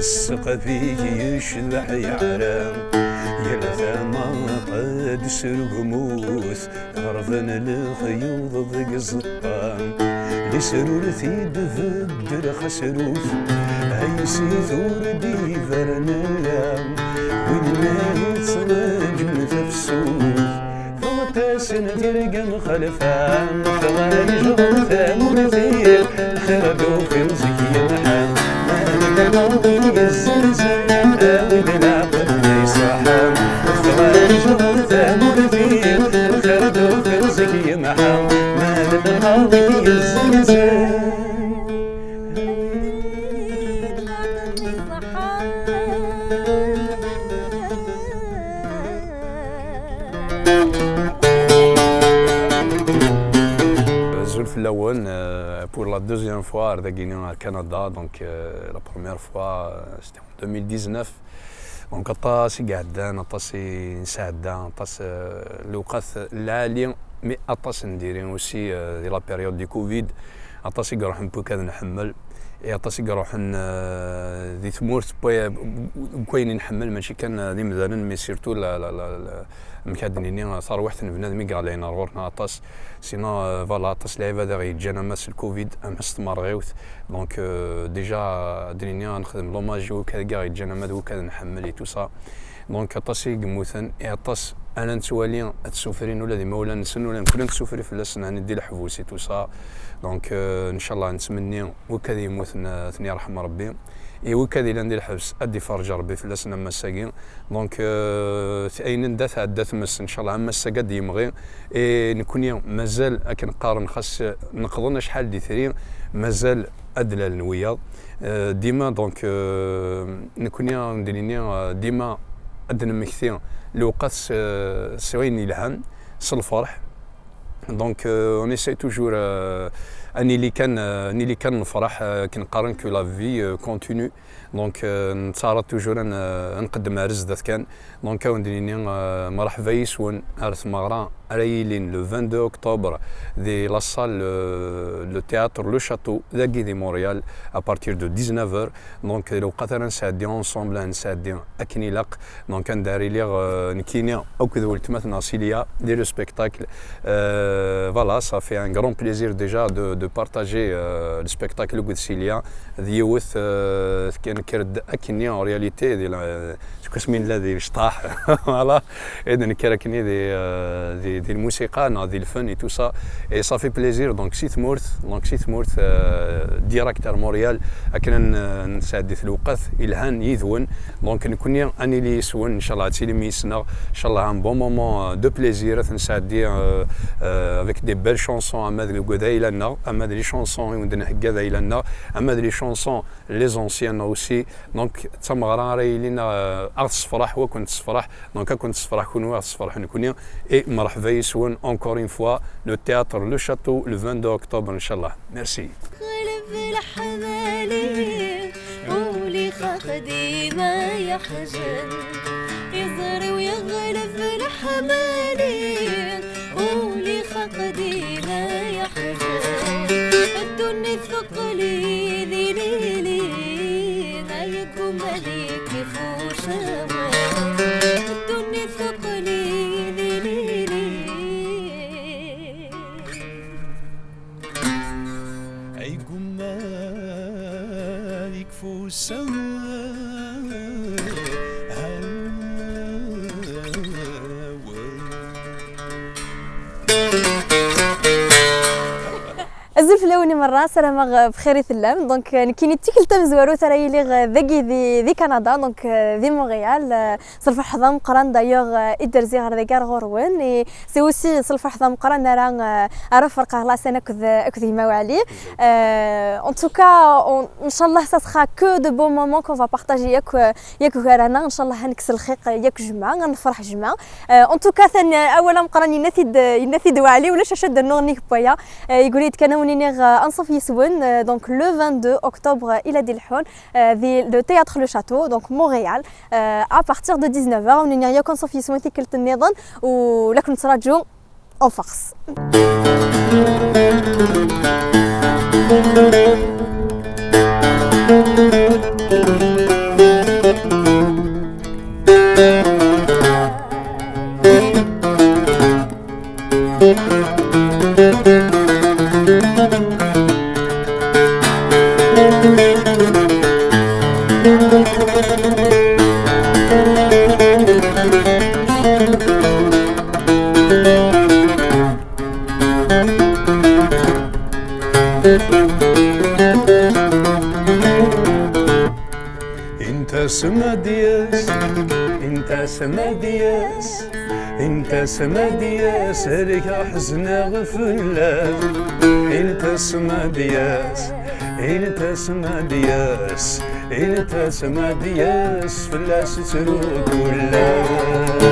السقفي يشذح يعرام يلثى ما قد سرقموث غرفن الخيوط ضق الزطام لسرورتي دفدر خسروث هاي سيثور دي فرنام والناس صنجم تفسوث فوتاسن ترقم خلفان فغالي جغثان مثير خردو في مزكي الحام الماضي الزلزال ودنا قد يصحى الخوارج غلطان مثير خردو في رزقي محام مال الماضي الزلزال Zulf Lawan, pour la deuxième fois, au Canada, donc la première fois c'était en 2019. Donc aطاسي قاعدان aطاسي نساعدان aطاس الوقت العالي مي aطاس نديرين اوسي دي لا بيريود دي كوفيد aطاسي نروح نبو كذا نحمل aطاسي نروح دي ثمورت كوين نحمل ماشي كان دي مثلا مي سيرتو مكادنيني صار واحد بنادم يقرا علينا غورنا aطاس سينو فوالا aطاس لعيبه داغ يجينا ماس الكوفيد استمر غيوث دونك ديجا درينيا نخدم لوماج وكذا كاع يجينا ماد وكذا نحمل اي تو سا دونك aطاسي قموثن aطاس انا نتوالي تسوفرين ولا ديما ولا نسن ولا كلنا نسوفري في اللسن ندي الحبوس اي تو سا دونك ان شاء الله نتمني وكذا يموتنا ثني يرحم ربي اي وكذا الا ندير الحبس ادي فرج ربي في اللسن مساكين دونك اين ندات عدات مس ان شاء الله مس قد يمغي اي نكون مازال كنقارن خاص نقضنا شحال دي ثري مازال ادلى النويه ديما دونك نكون نديريني ديما ادنا مكثير الوقت سوين يلهن الفرح دونك اون اساي توجور اني اللي كان نفرح كنقارن كو لا في كونتينيو دونك نتصارى توجور نقدم عرس ذات كان دونك نديريني مرحبا يسون عرس مغران رايلين لو 22 اكتوبر دي لا سال لو تياتر لو شاتو ذاكي دي مونريال ابارتير دو 19h دونك لو قاتل نساعدي اونصومبل نساعدي اكني لاق دونك نداري لي نكينيا او كذا ولتمات ناسيليا دي لو سبيكتاكل فوالا صا في ان غران بليزير ديجا دو بارطاجي لو سبيكتاكل وذ سيليا ديوث كان كرد اكني ان رياليتي دي كاسمين الذي شطاح فوالا اذا كراكني دي الموسيقى دي الفن اي تو سا اي صافي بليزير دونك سيت مورث ديراكتور موريال كنا نساعد في الوقت الهان يذون دونك نكون اني لي يسون ان شاء الله تسيلي ميسنا ان شاء الله ان بون مومون دو بليزير نساعد افيك دي بيل شونسون اما دي غدايلنا اما دي شونسون وندنا هكذا اما دي شونسون لي زونسيان اوسي دونك تمغرا راي لينا تصفرح وكنت تصفرح دونك كنت تصفرح كون تصفرح نكون اي مرحبا يسون اونكور اون فوا لو تياتر لو شاتو لو 22 اكتوبر ان شاء الله ميرسي خلف الحمالي قولي خاخدي ما يحزن يزري ويغلف الحمالي قولي خاخدي ما يحزن الدنيا ثقلي لي لي لي غايكم مليك فوسما الدنيا ثقلي لي لي لي عيكم مالك فوسما نزول في الاولاني مره سلامه بخير ثلام دونك كاين تيكلتا مزوارو ترى لي ذاكي ذي كندا دونك ذي مونريال صرف حضام قران دايوغ ادرزي غير ذاك غوروين سي اوسي صرف حضام قران راه عرف فرق لا سنه كذي ما علي ان توكا ان شاء الله سا سخا كو دو بون مومون كون فا بارطاجي ياك رانا ان شاء الله هنكس الخيق ياك جمعه غنفرح جمعه ان توكا ثاني اولا مقراني ينفذ وعلي ولا شاد نورنيك بويا يقول لي كانوا انصف يسون دونك لو 22 اكتوبر الى دي الحون ذي لو تياتر لو شاتو دونك مونريال ا بارتير دو 19h ونيا يا كونصف يسون ثيكلت النظام ولكن نتراجعوا اون فورس انت سما دياس انت سما دياس انت سما دياس هريك حزنا غفلات انت سما دياس انت سما دياس انت سما دياس فلاس تروك ولاس